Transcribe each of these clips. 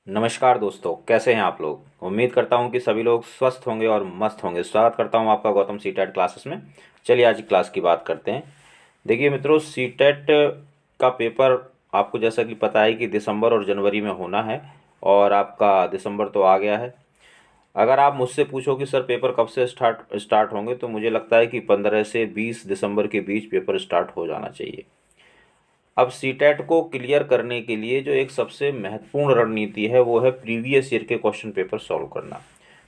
नमस्कार दोस्तों, कैसे हैं आप लोग। उम्मीद करता हूं कि सभी लोग स्वस्थ होंगे और मस्त होंगे। स्वागत करता हूं आपका गौतम सीटेट क्लासेस में। चलिए आज की क्लास की बात करते हैं। देखिए मित्रों, सीटेट का पेपर आपको जैसा कि पता है कि दिसंबर और जनवरी में होना है, और आपका दिसंबर तो आ गया है। अगर आप मुझसे पूछो कि सर पेपर कब से स्टार्ट होंगे, तो मुझे लगता है कि 15 से 20 दिसंबर के बीच पेपर स्टार्ट हो जाना चाहिए। अब सीटेट को क्लियर करने के लिए जो एक सबसे महत्वपूर्ण रणनीति है वो है प्रीवियस ईयर के क्वेश्चन पेपर सॉल्व करना।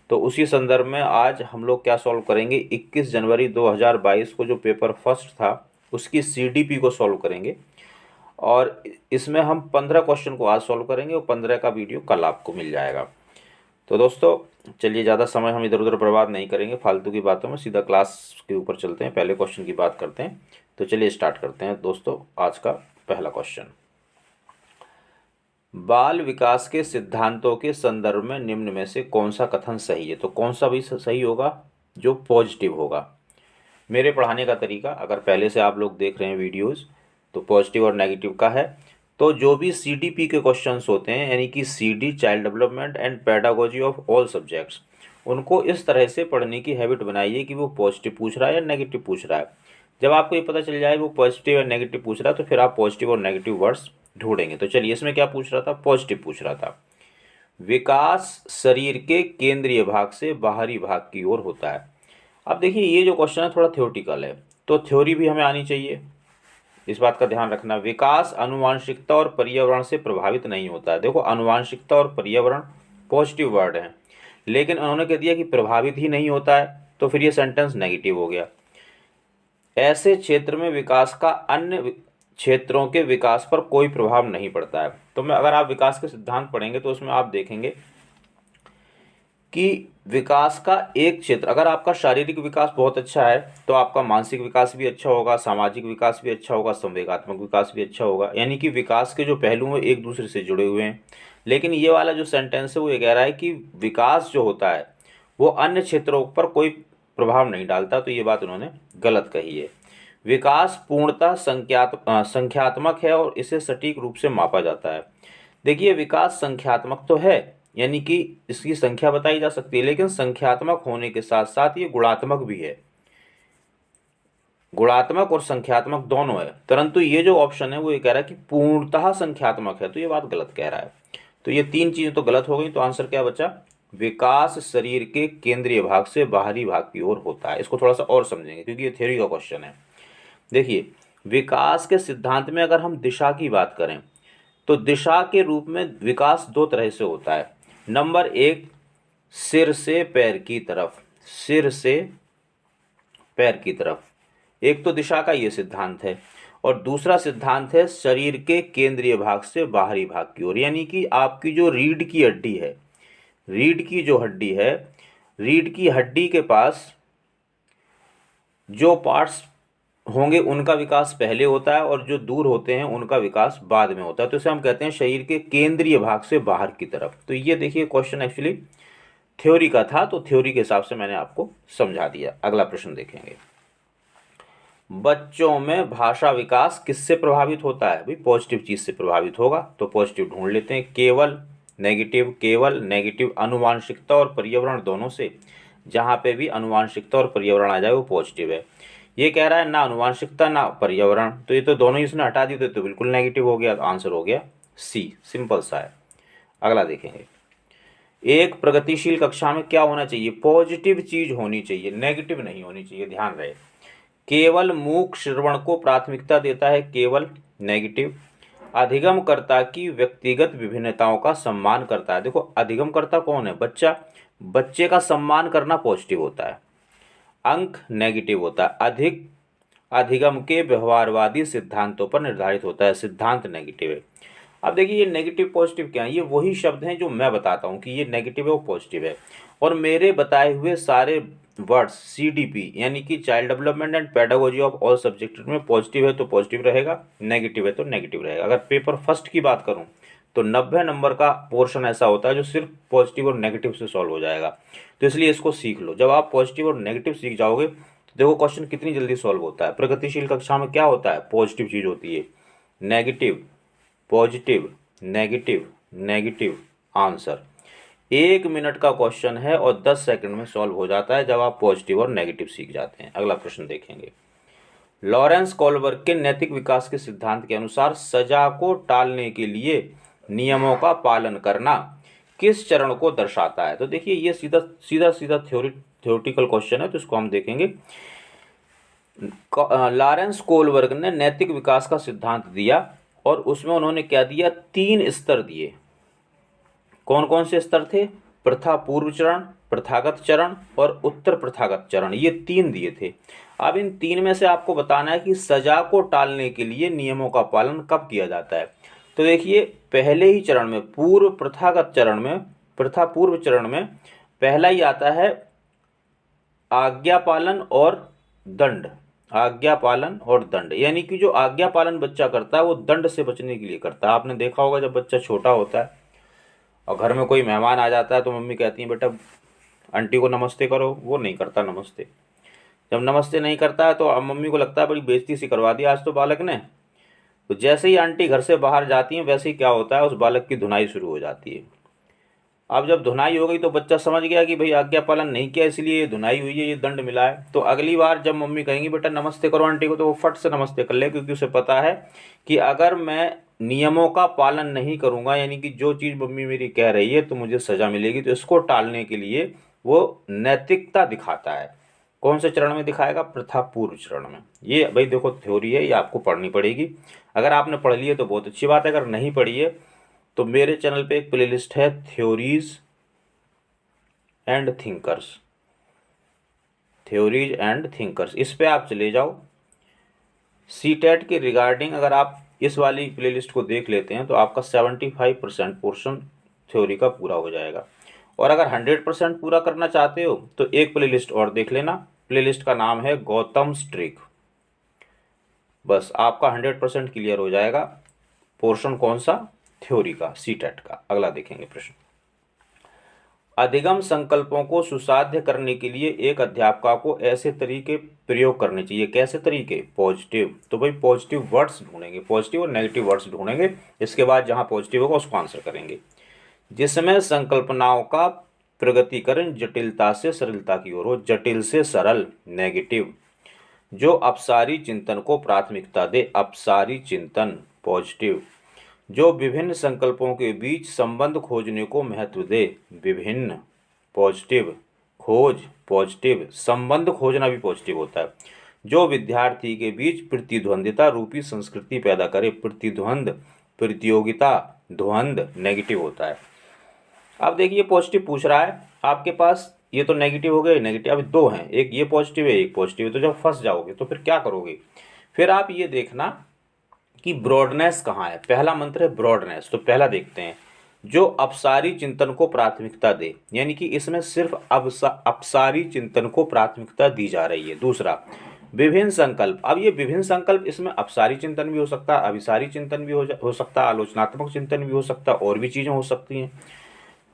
तो उसी संदर्भ में आज हम लोग क्या सॉल्व करेंगे, 21 जनवरी 2022 को जो पेपर फर्स्ट था उसकी सीडीपी को सॉल्व करेंगे। और इसमें हम 15 क्वेश्चन को आज सॉल्व करेंगे और 15 का वीडियो कल आपको मिल जाएगा। तो दोस्तों चलिए, ज़्यादा समय हम इधर उधर बर्बाद नहीं करेंगे फालतू की बातों में, सीधा क्लास के ऊपर चलते हैं। पहले क्वेश्चन की बात करते हैं। तो चलिए स्टार्ट करते हैं दोस्तों। आज का पहला क्वेश्चन, बाल विकास के सिद्धांतों के संदर्भ में निम्न में से कौन सा कथन सही है। तो कौन सा भी सही होगा, जो पॉजिटिव होगा। मेरे पढ़ाने का तरीका, अगर पहले से आप लोग देख रहे हैं वीडियोस, तो पॉजिटिव और नेगेटिव का है। तो जो भी सीडीपी के क्वेश्चंस होते हैं, यानी कि CD child development and pedagogy of all subjects, उनको इस तरह से पढ़ने की हैबिट बनाइए कि वो पॉजिटिव पूछ रहा है या नेगेटिव पूछ रहा है। जब आपको ये पता चल जाए वो पॉजिटिव या नेगेटिव पूछ रहा है, तो फिर आप पॉजिटिव और नेगेटिव वर्ड्स ढूंढेंगे। तो चलिए, इसमें क्या पूछ रहा था, पॉजिटिव पूछ रहा था। विकास शरीर के केंद्रीय भाग से बाहरी भाग की ओर होता है। अब देखिए, ये जो क्वेश्चन है थोड़ा थ्योरेटिकल है, तो थ्योरी भी हमें आनी चाहिए। इस बात का ध्यान रखना, विकास आनुवांशिकता और पर्यावरण से प्रभावित नहीं होता है। देखो, आनुवांशिकता और पर्यावरण पॉजिटिव वर्ड हैं, लेकिन उन्होंने कह दिया कि प्रभावित ही नहीं होता है, तो फिर ये सेंटेंस नेगेटिव हो गया। ऐसे क्षेत्र में विकास का अन्य क्षेत्रों के विकास पर कोई प्रभाव नहीं पड़ता है। तो मैं, अगर आप विकास के सिद्धांत पढ़ेंगे तो उसमें आप देखेंगे कि विकास का एक क्षेत्र, अगर आपका शारीरिक विकास बहुत अच्छा है तो आपका मानसिक विकास भी अच्छा होगा, सामाजिक विकास भी अच्छा होगा, संवेगात्मक विकास भी अच्छा होगा। यानी कि विकास के जो पहलू हैं एक दूसरे से जुड़े हुए हैं। लेकिन ये वाला जो सेंटेंस है वो ये कह रहा है कि विकास जो होता है वो अन्य क्षेत्रों पर कोई प्रभाव नहीं डालता। तो ये बात उन्होंने गलत कही है। विकास पूर्णतः संख्यात्मक है और इसे सटीक रूप से मापा जाता है। देखिए, विकास संख्यात्मक तो है, यानी कि इसकी संख्या बताई जा सकती है, लेकिन संख्यात्मक होने के साथ साथ ये गुणात्मक भी है। गुणात्मक और संख्यात्मक दोनों है, परंतु ये जो ऑप्शन है वो ये कह रहा है कि पूर्णतः संख्यात्मक है, तो ये बात गलत कह रहा है। तो ये तीन चीजें तो गलत हो गई। तो आंसर क्या बचा, विकास शरीर के केंद्रीय भाग से बाहरी भाग की ओर होता है। इसको थोड़ा सा और समझेंगे क्योंकि ये थ्योरी का क्वेश्चन है। देखिए, विकास के सिद्धांत में अगर हम दिशा की बात करें, तो दिशा के रूप में विकास दो तरह से होता है। नंबर एक, सिर से पैर की तरफ, सिर से पैर की तरफ, एक तो दिशा का ये सिद्धांत है। और दूसरा सिद्धांत है शरीर के केंद्रीय भाग से बाहरी भाग की ओर, यानी कि आपकी जो रीढ़ की हड्डी है, रीढ़ की जो हड्डी है, रीढ़ की हड्डी के पास जो पार्ट्स होंगे उनका विकास पहले होता है और जो दूर होते हैं उनका विकास बाद में होता है। तो इसे हम कहते हैं शरीर के केंद्रीय भाग से बाहर की तरफ। तो ये देखिए, क्वेश्चन एक्चुअली थ्योरी का था, तो थ्योरी के हिसाब से मैंने आपको समझा दिया। अगला प्रश्न देखेंगे, बच्चों में भाषा विकास किससे प्रभावित होता है। भाई पॉजिटिव चीज से प्रभावित होगा, तो पॉजिटिव ढूंढ लेते हैं। केवल नेगेटिव, अनुवांशिकता और पर्यावरण दोनों से। जहाँ पे भी अनुवांशिकता और पर्यावरण आ जाए वो पॉजिटिव है। ये कह रहा है ना अनुवांशिकता ना पर्यावरण, तो ये तो दोनों ही इसने हटा दी, तो बिल्कुल नेगेटिव हो गया। तो आंसर हो गया सी, सिंपल सा है। अगला देखेंगे, एक प्रगतिशील कक्षा में क्या होना चाहिए, पॉजिटिव चीज होनी चाहिए, नेगेटिव नहीं होनी चाहिए, ध्यान रहे। केवल मूक श्रवण को प्राथमिकता देता है, केवल नेगेटिव। अधिगमकर्ता की व्यक्तिगत विभिन्नताओं का सम्मान करता है। देखो, अधिगमकर्ता कौन है, बच्चा, बच्चे का सम्मान करना पॉजिटिव होता है, अंक नेगेटिव होता है। अधिगम के व्यवहारवादी सिद्धांतों पर निर्धारित होता है, सिद्धांत नेगेटिव है। अब देखिए, ये नेगेटिव पॉजिटिव क्या है, ये वही शब्द हैं जो मैं बताता हूँ कि ये नेगेटिव है वो पॉजिटिव है। और मेरे बताए हुए सारे वर्ड्स सीडीपी, यानी कि child development and pedagogy of all subject में पॉजिटिव है तो पॉजिटिव रहेगा, नेगेटिव है तो नेगेटिव रहेगा। अगर पेपर फर्स्ट की बात करूँ तो 90 नंबर का पोर्शन ऐसा होता है जो सिर्फ पॉजिटिव और नेगेटिव से सॉल्व हो जाएगा। तो इसलिए इसको सीख लो। जब आप पॉजिटिव और नेगेटिव सीख जाओगे तो देखो क्वेश्चन कितनी जल्दी सॉल्व होता है। प्रगतिशील कक्षा में क्या होता है, पॉजिटिव चीज होती है, negative, positive, negative, negative, answer. 1 minute का क्वेश्चन है और 10 सेकंड में सॉल्व हो जाता है जब आप पॉजिटिव और नेगेटिव सीख जाते हैं। अगला प्रश्न देखेंगे। लॉरेंस कोलबर्ग के नैतिक विकास के सिद्धांत के अनुसार सजा को टालने के लिए नियमों का पालन करना किस चरण को दर्शाता है? तो देखिए ये सीधा सीधा सीधा थ्योरेटिकल क्वेश्चन है, तो इसको हम देखेंगे। लॉरेंस कोलबर्ग ने नैतिक विकास का सिद्धांत दिया और उसमें उन्होंने क्या दिया, 3 स्तर दिए। कौन कौन से स्तर थे? प्रथा पूर्व चरण, प्रथागत चरण और उत्तर प्रथागत चरण, ये 3 दिए थे। अब इन 3 में से आपको बताना है कि सजा को टालने के लिए नियमों का पालन कब किया जाता है। तो देखिए पहले ही चरण में, पूर्व प्रथागत चरण में, प्रथा पूर्व चरण में पहला ही आता है आज्ञा पालन और दंड। आज्ञा पालन और दंड, यानी कि जो आज्ञा पालन बच्चा करता है वो दंड से बचने के लिए करता है। आपने देखा होगा जब बच्चा छोटा होता है और घर में कोई मेहमान आ जाता है तो मम्मी कहती है बेटा आंटी को नमस्ते करो, वो नहीं करता नमस्ते। जब नमस्ते नहीं करता है तो अब मम्मी को लगता है बड़ी बेइज्जती सी करवा दी आज तो बालक ने। तो जैसे ही आंटी घर से बाहर जाती हैं वैसे ही क्या होता है, उस बालक की धुनाई शुरू हो जाती है। अब जब धुनाई हो गई तो बच्चा समझ गया कि भाई आज्ञा पालन नहीं किया इसलिए ये धुनाई हुई है, ये दंड मिला है। तो अगली बार जब मम्मी कहेंगी बेटा नमस्ते करो आंटी को, तो वो फट से नमस्ते कर ले, क्योंकि उसे पता है कि अगर मैं नियमों का पालन नहीं करूंगा, यानी कि जो चीज़ मम्मी मेरी कह रही है तो मुझे सजा मिलेगी। तो इसको टालने के लिए वो नैतिकता दिखाता है। कौन से चरण में दिखाएगा? प्रथा पूर्व चरण में। ये भाई देखो थ्योरी है, ये आपको पढ़नी पड़ेगी। अगर आपने पढ़ ली है तो बहुत अच्छी बात है, अगर नहीं पढ़ी है तो मेरे चैनल पे एक प्लेलिस्ट है theories and thinkers, theories and thinkers, इस पे आप चले जाओ। सीटेट के रिगार्डिंग अगर आप इस वाली प्लेलिस्ट को देख लेते हैं तो आपका 75% पोर्शन थ्योरी का पूरा हो जाएगा। और अगर 100% पूरा करना चाहते हो तो एक प्लेलिस्ट और देख लेना, प्लेलिस्ट का नाम है गौतम स्ट्रिक। बस आपका 100% क्लियर हो जाएगा। पोर्शन कौन सा? थ्योरी का, सीटेट का। अगला देखेंगे प्रश्न। अधिगम संकल्पों को सुसाध्य करने के लिए एक अध्यापक को ऐसे तरीके प्रयोग करने चाहिए। कैसे तरीके? पॉजिटिव। तो भाई पॉजिटिव वर्ड्स ढूंढेंगे, पॉजिटिव और नेगेटिव वर्ड्स ढूंढेंगे। इसके बाद जहां पॉजिटिव होगा उसको आंसर करेंगे। जिसमें संकल्पनाओं का प्रगतिकरण जटिलता से सरलता की ओर हो। जटिल से सरल, नेगेटिव। जो अपसारी चिंतन को प्राथमिकता दे, अपसारी चिंतन, पॉजिटिव। जो विभिन्न संकल्पों के बीच संबंध खोजने को महत्व दे, विभिन्न, पॉजिटिव। खोज, पॉजिटिव। संबंध खोजना भी पॉजिटिव होता है। जो विद्यार्थी के बीच प्रतिद्वंदिता रूपी संस्कृति पैदा करे, प्रतिद्वंद, प्रतियोगिता, द्वंद, नेगेटिव होता है। अब देखिए पॉजिटिव पूछ रहा है आपके पास, ये तो नेगेटिव हो गए, नेगेटिव अब 2 हैं, एक ये पॉजिटिव है एक पॉजिटिव है। तो जब फंस जाओगे तो फिर क्या करोगे? फिर आप ये देखना कि ब्रॉडनेस कहाँ है। पहला मंत्र है ब्रॉडनेस, तो पहला देखते हैं। जो अपसारी चिंतन को प्राथमिकता दे, यानी कि इसमें सिर्फ अपसारी चिंतन को प्राथमिकता दी जा रही है। दूसरा विभिन्न संकल्प। अब ये विभिन्न संकल्प, इसमें अपसारी चिंतन भी हो सकता है, अभिसारी चिंतन भी हो सकता है, आलोचनात्मक चिंतन भी हो सकता है, और भी चीजें हो सकती हैं।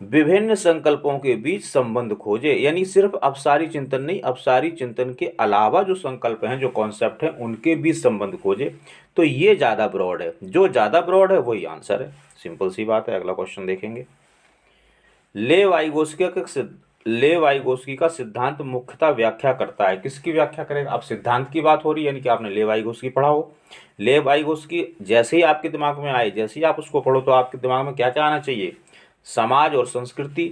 विभिन्न संकल्पों के बीच संबंध खोजे, यानी सिर्फ अपसारी चिंतन नहीं, अपसारी चिंतन के अलावा जो संकल्प हैं, जो कॉन्सेप्ट हैं, उनके बीच संबंध खोजे। तो ये ज़्यादा ब्रॉड है, जो ज़्यादा ब्रॉड है वही आंसर है। सिंपल सी बात है। अगला क्वेश्चन देखेंगे। ले वाइगोस्की का सिद्धांत मुख्यतः व्याख्या करता है। किसकी व्याख्या करेगा? अब सिद्धांत की बात हो रही है, यानी कि आपने ले वाइगोस्की पढ़ा हो। ले वाइगोस्की जैसे ही आपके दिमाग में आए, जैसे ही आप उसको पढ़ो तो आपके दिमाग में क्या क्या आना चाहिए? समाज और संस्कृति,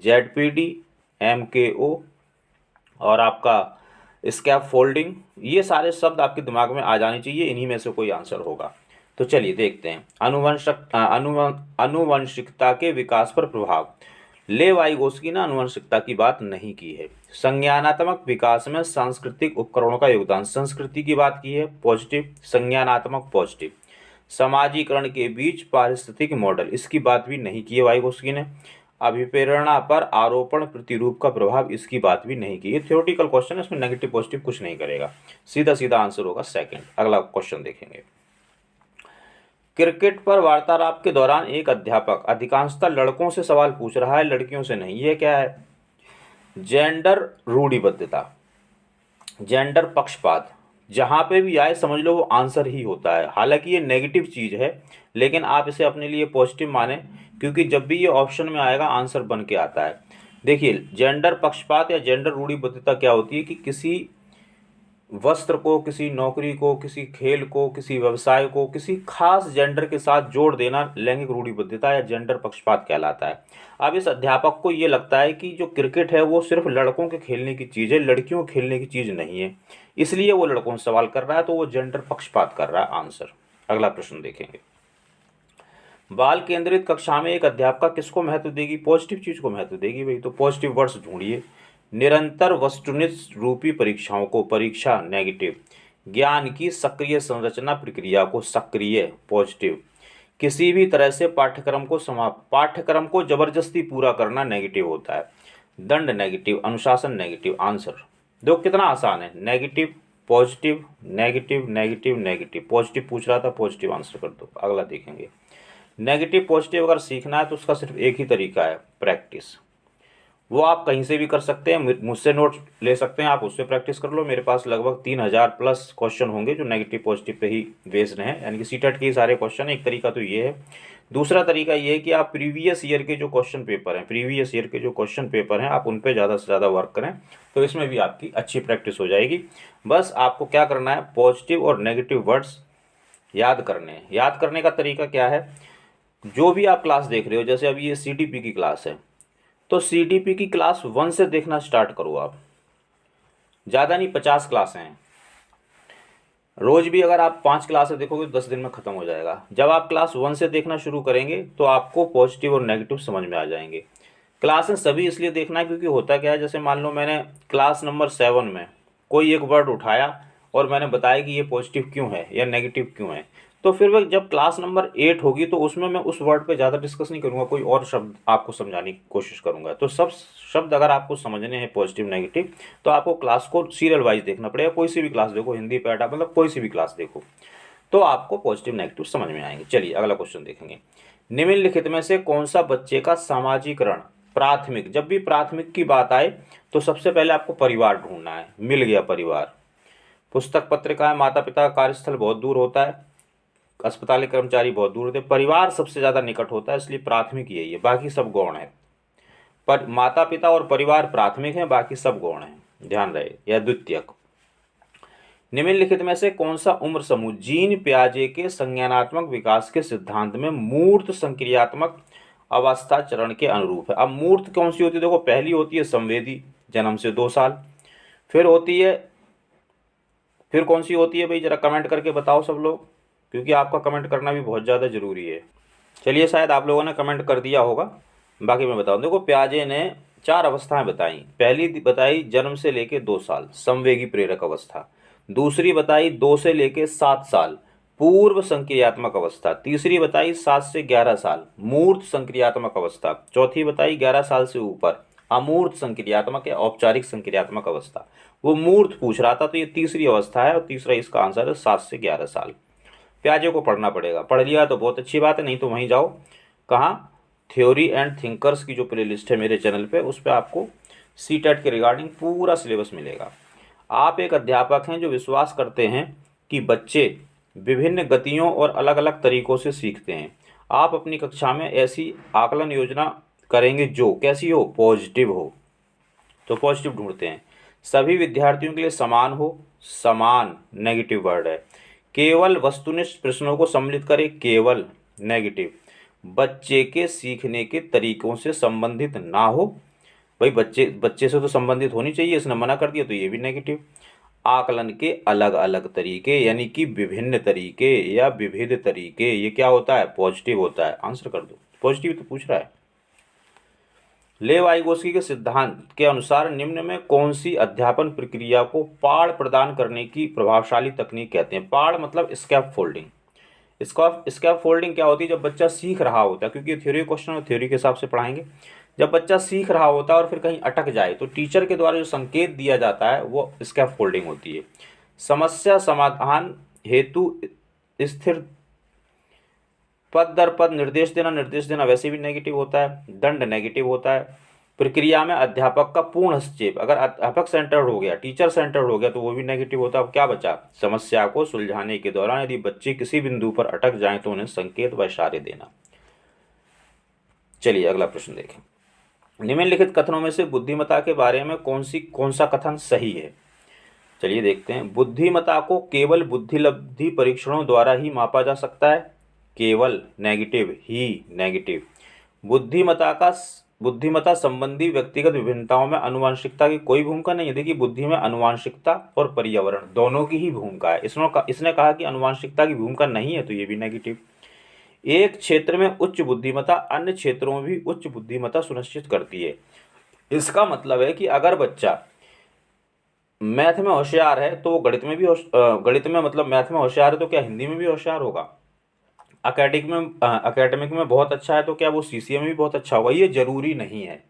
ZPD, MKO और आपका स्कैफोल्डिंग, ये सारे शब्द आपके दिमाग में आ जाने चाहिए। इन्हीं में से कोई आंसर होगा। तो चलिए देखते हैं। आनुवंशिकता के विकास पर प्रभाव। ले वाइगोस्की ने आनुवंशिकता की बात नहीं की है। संज्ञानात्मक विकास में सांस्कृतिक उपकरणों का योगदान, संस्कृति की बात की है, पॉजिटिव। संज्ञानात्मक, पॉजिटिव। समाजीकरण के बीच पारिस्थितिक मॉडल, इसकी बात भी नहीं की है वाइगोस्की ने। अभिप्रेरणा पर आरोपण प्रतिरूप का प्रभाव, इसकी बात भी नहीं की। ये थ्योरेटिकल क्वेश्चन है, इसमें नेगेटिव पॉजिटिव कुछ नहीं करेगा, सीधा सीधा आंसर होगा सेकंड। अगला क्वेश्चन देखेंगे। क्रिकेट पर वार्तालाप के दौरान एक अध्यापक अधिकांशतः लड़कों से सवाल पूछ रहा है, लड़कियों से नहीं। ये क्या है? जेंडर रूढ़िबद्धता, जेंडर पक्षपात, जहाँ पे भी आए समझ लो वो आंसर ही होता है। हालांकि ये नेगेटिव चीज़ है, लेकिन आप इसे अपने लिए पॉजिटिव माने, क्योंकि जब भी ये ऑप्शन में आएगा आंसर बन के आता है। देखिए, जेंडर पक्षपात या जेंडर रूढ़िबद्धता क्या होती है कि किसी वस्त्र को, किसी नौकरी को, किसी खेल को, किसी व्यवसाय को किसी खास जेंडर के साथ जोड़ देना लैंगिक रूढ़िबद्धता या जेंडर पक्षपात कहलाता है। अब इस अध्यापक को ये लगता है कि जो क्रिकेट है वो सिर्फ लड़कों के खेलने की चीज़ है, लड़कियों के खेलने की चीज़ नहीं है, इसलिए वो लड़कों से सवाल कर रहा है, तो वो जेंडर पक्षपात कर रहा है आंसर। अगला प्रश्न देखेंगे। बाल केंद्रित कक्षा में एक अध्यापिका किसको महत्व देगी? पॉजिटिव चीज को महत्व देगी भाई। तो पॉजिटिव वर्ड्स ढूंढिए। निरंतर वस्तुनिष्ठ रूपी परीक्षाओं को, परीक्षा नेगेटिव। ज्ञान की सक्रिय संरचना प्रक्रिया को, सक्रिय पॉजिटिव। किसी भी तरह से पाठ्यक्रम को जबरदस्ती पूरा करना नेगेटिव होता है। दंड नेगेटिव, अनुशासन नेगेटिव। आंसर देखो कितना आसान है, negative positive negative negative negative. Positive पूछ रहा था, पॉजिटिव आंसर कर दो। अगला देखेंगे। नेगेटिव पॉजिटिव अगर सीखना है तो उसका सिर्फ एक ही तरीका है, प्रैक्टिस। वो आप कहीं से भी कर सकते हैं, मुझसे नोट्स ले सकते हैं, आप उससे प्रैक्टिस कर लो। मेरे पास लगभग 3000 प्लस क्वेश्चन होंगे जो नेगेटिव पॉजिटिव पे ही बेस्ड हैं, यानी कि सीटेट के ही सारे क्वेश्चन। एक तरीका तो ये है। दूसरा तरीका ये है कि आप प्रीवियस ईयर के जो क्वेश्चन पेपर हैं आप उन पर ज़्यादा से ज़्यादा वर्क करें, तो इसमें भी आपकी अच्छी प्रैक्टिस हो जाएगी। बस आपको क्या करना है, पॉजिटिव और नेगेटिव वर्ड्स याद करने हैं। याद करने का तरीका क्या है, जो भी आप क्लास देख रहे हो, जैसे अभी ये सीडीपी की क्लास है, तो सीडीपी की क्लास 1 से देखना स्टार्ट करो आप। ज़्यादा नहीं, 50 क्लासें हैं। रोज भी अगर आप 5 क्लासें देखोगे तो 10 दिन में ख़त्म हो जाएगा। जब आप क्लास 1 से देखना शुरू करेंगे तो आपको पॉजिटिव और नेगेटिव समझ में आ जाएंगे। क्लासें सभी इसलिए देखना है क्योंकि होता क्या है, जैसे मान लो मैंने क्लास नंबर 7 में कोई एक वर्ड उठाया और मैंने बताया कि ये पॉजिटिव क्यों है या नेगेटिव क्यों है, तो फिर वह जब क्लास नंबर 8 होगी तो उसमें मैं उस वर्ड पे ज़्यादा डिस्कस नहीं करूँगा, कोई और शब्द आपको समझाने की कोशिश करूँगा। तो सब शब्द अगर आपको समझने हैं पॉजिटिव नेगेटिव, तो आपको क्लास को सीरियल वाइज देखना पड़ेगा। कोई सी भी क्लास देखो, हिंदी पैटा मतलब कोई सी भी क्लास देखो, तो आपको पॉजिटिव नेगेटिव समझ में आएंगे। चलिए अगला क्वेश्चन देखेंगे। निम्नलिखित में से कौन सा बच्चे का सामाजिकरण प्राथमिक, जब भी प्राथमिक की बात आए तो सबसे पहले आपको परिवार ढूंढना है। मिल गया परिवार। पुस्तक पत्रिका है, माता पिता का कार्यस्थल बहुत दूर होता है, अस्पताल के कर्मचारी बहुत दूर होते हैं, परिवार सबसे ज़्यादा निकट होता है, इसलिए प्राथमिक यही है, बाकी सब गौण है। पर माता पिता और परिवार प्राथमिक है, बाकी सब गौण है, ध्यान रहे। या द्वितीयक। निम्नलिखित में से कौन सा उम्र समूह जीन पियाजे के संज्ञानात्मक विकास के सिद्धांत में मूर्त संक्रियात्मक अवस्था चरण के अनुरूप है? अब मूर्त कौन सी होती है? देखो, पहली होती है संवेदी, जन्म से 2 साल। फिर होती है, फिर कौन सी होती है भाई, जरा कमेंट करके बताओ सब लोग, क्योंकि आपका कमेंट करना भी बहुत ज़्यादा ज़रूरी है। चलिए, शायद आप लोगों ने कमेंट कर दिया होगा, बाकी मैं बताऊँ। देखो, पियाजे ने 4 अवस्थाएं बताई। पहली बताई जन्म से लेके 2 साल, संवेगी प्रेरक अवस्था। दूसरी बताई 2 से लेके 7 साल, पूर्व संक्रियात्मक अवस्था। तीसरी बताई 7 से 11 साल, मूर्त संक्रियात्मक अवस्था। चौथी बताई 11 साल से ऊपर, अमूर्त संक्रियात्मक या औपचारिक संक्रियात्मक अवस्था। वो मूर्त पूछ रहा था, तो ये तीसरी अवस्था है, और तीसरा इसका आंसर है 7 से 11 साल। प्याजे को पढ़ना पड़ेगा, पढ़ लिया तो बहुत अच्छी बात है, नहीं तो वहीं जाओ, कहाँ, थ्योरी एंड थिंकर्स की जो प्लेलिस्ट है मेरे चैनल पे, उस पर आपको सीटेट के रिगार्डिंग पूरा सिलेबस मिलेगा। आप एक अध्यापक हैं जो विश्वास करते हैं कि बच्चे विभिन्न गतियों और अलग अलग तरीकों से सीखते हैं। आप अपनी कक्षा में ऐसी आकलन योजना करेंगे जो कैसी हो, पॉजिटिव हो। तो पॉजिटिव ढूंढते हैं। सभी विद्यार्थियों के लिए समान हो, समान नेगेटिव वर्ड है। केवल वस्तुनिष्ठ प्रश्नों को सम्मिलित करें, केवल नेगेटिव। बच्चे के सीखने के तरीकों से संबंधित ना हो, भाई बच्चे बच्चे से तो संबंधित होनी चाहिए, इसने मना कर दिया तो ये भी नेगेटिव। आकलन के अलग अलग तरीके, यानी कि विभिन्न तरीके या विविध तरीके, ये क्या होता है, पॉजिटिव होता है। आंसर कर दो, पॉजिटिव तो पूछ रहा है। लेव वाइगोस्की के सिद्धांत के अनुसार निम्न में कौन सी अध्यापन प्रक्रिया को पाड़ प्रदान करने की प्रभावशाली तकनीक कहते हैं? पाड़ मतलब स्कैप फोल्डिंग। स्कैप फोल्डिंग क्या होती है? जब बच्चा सीख रहा होता है, क्योंकि ये थ्योरी क्वेश्चन है, थ्योरी के हिसाब से पढ़ाएंगे। जब बच्चा सीख रहा होता है और फिर कहीं अटक जाए तो टीचर के द्वारा जो संकेत दिया जाता है वो स्कैप फोल्डिंग होती है। समस्या समाधान हेतु स्थिर पद दर पद निर्देश देना वैसे भी नेगेटिव होता है। दंड नेगेटिव होता है। प्रक्रिया में अध्यापक का पूर्ण हस्तक्षेप, अगर अध्यापक सेंटर्ड हो गया, टीचर सेंटर्ड हो गया तो वो भी नेगेटिव होता है। अब क्या बचा, समस्या को सुलझाने के दौरान यदि बच्चे किसी बिंदु पर अटक जाएं तो उन्हें संकेत व इशारे देना। चलिए अगला प्रश्न देखें। निम्नलिखित कथनों में से बुद्धिमत्ता के बारे में कौन सा कथन सही है। चलिए देखते हैं। बुद्धिमत्ता को केवल बुद्धिलब्धि परीक्षणों द्वारा ही मापा जा सकता है। केवल, नेगेटिव, ही, नेगेटिव। बुद्धिमत्ता संबंधी व्यक्तिगत विभिन्नताओं में आनुवंशिकता की कोई भूमिका नहीं है। देखिए, बुद्धि में आनुवंशिकता और पर्यावरण दोनों की ही भूमिका है। इसने कहा कि आनुवंशिकता की भूमिका नहीं है, तो ये भी नेगेटिव। एक क्षेत्र में उच्च बुद्धिमत्ता अन्य क्षेत्रों में भी उच्च बुद्धिमत्ता सुनिश्चित करती है। इसका मतलब है कि अगर बच्चा मैथ में होशियार है तो वो गणित में मतलब मैथ में होशियार है तो क्या हिंदी में भी होशियार होगा। अकेडमिक में बहुत अच्छा है तो क्या वो सीसीए में भी बहुत अच्छा होगा। ये जरूरी नहीं है।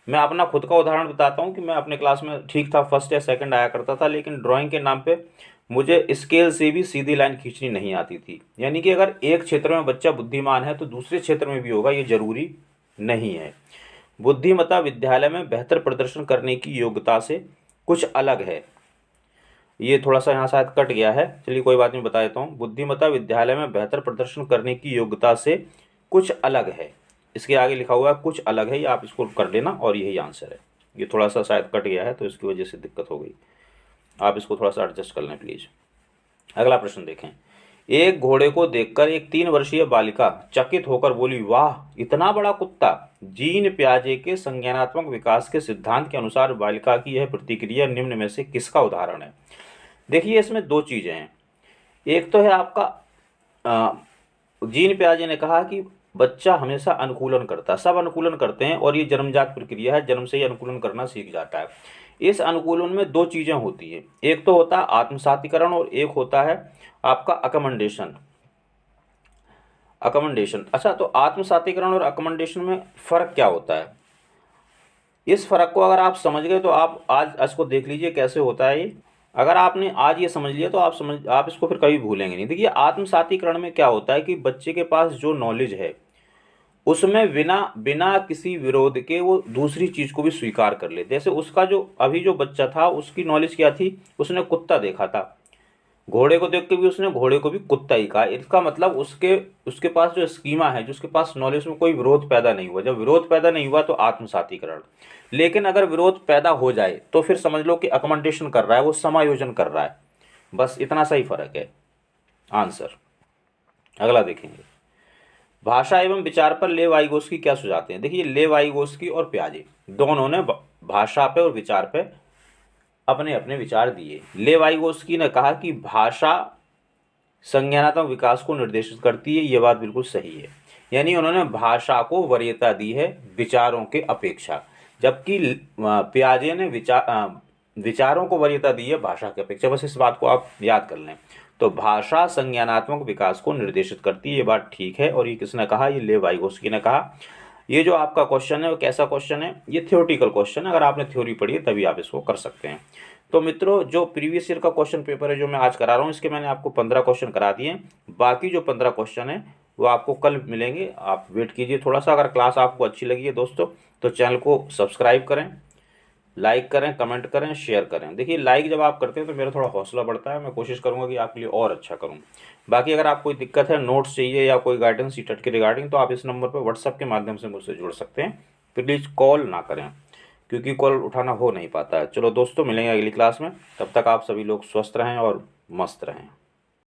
मैं अपना खुद का उदाहरण बताता हूँ कि मैं अपने क्लास में ठीक था, फर्स्ट या सेकंड आया करता था, लेकिन ड्राइंग के नाम पे मुझे स्केल से भी सीधी लाइन खींचनी नहीं आती थी। यानी कि अगर एक क्षेत्र में बच्चा बुद्धिमान है तो दूसरे क्षेत्र में भी होगा, ये जरूरी नहीं है। बुद्धिमत्ता विद्यालय में बेहतर प्रदर्शन करने की योग्यता से कुछ अलग है। ये थोड़ा सा यहाँ शायद कट गया है, चलिए कोई बात नहीं, बता देता हूँ। बुद्धिमत्ता विद्यालय में बेहतर प्रदर्शन करने की योग्यता से कुछ अलग है। इसके आगे लिखा हुआ है कुछ अलग है, ये आप इसको कर लेना और यही आंसर है। ये थोड़ा सा शायद कट गया है तो इसकी वजह से दिक्कत हो गई, आप इसको थोड़ा सा एडजस्ट कर लें प्लीज़। अगला प्रश्न देखें। एक घोड़े को देखकर एक 3 वर्षीय बालिका चकित होकर बोली, वाह इतना बड़ा कुत्ता। जीन पियाजे के संज्ञानात्मक विकास के सिद्धांत के अनुसार बालिका की यह प्रतिक्रिया निम्न में से किसका उदाहरण है। देखिए, इसमें दो चीज़ें हैं। एक तो है आपका जीन पियाजे ने कहा कि बच्चा हमेशा अनुकूलन करता है, सब अनुकूलन करते हैं और ये जन्मजात प्रक्रिया है, जन्म से ही अनुकूलन करना सीख जाता है। इस अनुकूलन में दो चीज़ें होती है, एक तो होता है आत्मसातीकरण और एक होता है आपका अकमेंडेशन। अच्छा, तो आत्मसातीकरण और अकमेंडेशन में फ़र्क क्या होता है, इस फ़र्क को अगर आप समझ गए तो आप आज इसको देख लीजिए कैसे होता है ये। अगर आपने आज ये समझ लिया तो आप इसको फिर कभी भूलेंगे नहीं। देखिए, आत्मसातीकरण में क्या होता है कि बच्चे के पास जो नॉलेज है उसमें बिना बिना किसी विरोध के वो दूसरी चीज़ को भी स्वीकार कर ले। जैसे उसका जो अभी जो बच्चा था उसकी नॉलेज क्या थी, उसने कुत्ता देखा था, घोड़े को देख के भी उसने घोड़े को भी कुत्ता ही कहा। इसका मतलब उसके पास जो स्कीमा है, जो उसके पास नॉलेज में कोई विरोध पैदा नहीं हुआ। जब विरोध पैदा नहीं हुआ तो आत्मसातीकरण। लेकिन अगर विरोध पैदा हो जाए तो फिर समझ लो कि अकमेंडेशन कर रहा है, वो समायोजन कर रहा है। बस इतना सा ही फर्क है। आंसर अगला देखेंगे। भाषा एवं विचार पर लेव वाइगोस्की क्या सुझाते हैं। देखिए, लेव वाइगोस्की और पियाजे दोनों ने भाषा पे और विचार पे अपने अपने विचार दिए। लेव वाइगोस्की ने कहा कि भाषा संज्ञानात्मक विकास को निर्देशित करती है, ये बात बिल्कुल सही है। यानी उन्होंने भाषा को वरीयता दी है विचारों के अपेक्षा, जबकि पियाजे ने विचारों को वरीयता दी है भाषा के अपेक्षा। बस इस बात को आप याद कर लें। तो भाषा संज्ञानात्मक विकास को निर्देशित करती है, ये बात ठीक है। और ये किसने कहा, ये लेव वाइगोस्की ने कहा। ये जो आपका क्वेश्चन है वो कैसा क्वेश्चन है, ये थ्योरेटिकल क्वेश्चन है। अगर आपने थ्योरी पढ़ी है तभी आप इसको कर सकते हैं। तो मित्रों, जो प्रीवियस ईयर का क्वेश्चन पेपर है जो मैं आज करा रहा हूँ, इसके मैंने आपको 15 क्वेश्चन करा दिए हैं। बाकी जो 15 क्वेश्चन है वो आपको कल मिलेंगे, आप वेट कीजिए थोड़ा सा। अगर क्लास आपको अच्छी लगी है दोस्तों तो चैनल को सब्सक्राइब करें, लाइक करें, कमेंट करें, शेयर करें। देखिए, लाइक जब आप करते हैं तो मेरा थोड़ा हौसला बढ़ता है, मैं कोशिश करूंगा कि आपके लिए और अच्छा करूं। बाकी अगर आप कोई दिक्कत है, नोट्स चाहिए या कोई गाइडेंस सीटेट के रिगार्डिंग, तो आप इस नंबर पर व्हाट्सएप के माध्यम से मुझसे जुड़ सकते हैं। प्लीज़ कॉल ना करें क्योंकि कॉल उठाना हो नहीं पाता है। चलो दोस्तों, मिलेंगे अगली क्लास में। तब तक आप सभी लोग स्वस्थ रहें और मस्त रहें।